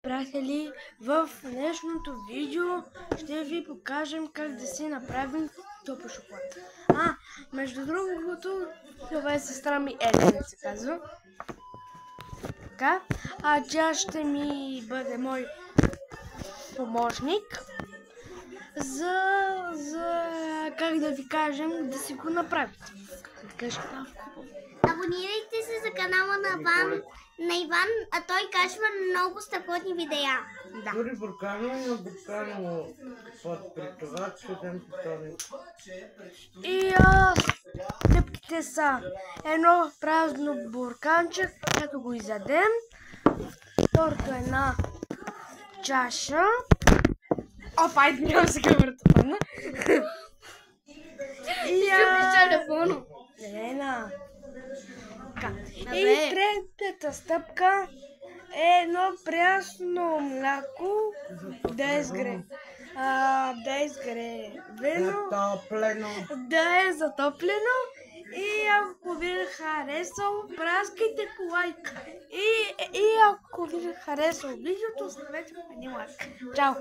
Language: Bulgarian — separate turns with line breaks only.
приятели, в днешното видео ще ви покажем как да си направим топъл шоколад. Между другото, това е сестра ми Елена, се казва. Така, тя ще ми бъде мой помощник за как да ви кажем да си го направите.
Абонирайте се за канала на Иван, а той качва много страхотни видеа.
Да. Дори буркано при това чуден питомник.
И стъпките са едно празно бурканче, като го изядем. Второто е една чаша. Айде, няма се камерата падна. И третата стъпка е едно прясно мляко да е затоплено и ако ви е харесало, праскайте по лайк. И ако ви е харесало видеото, оставете един лайк. Чао!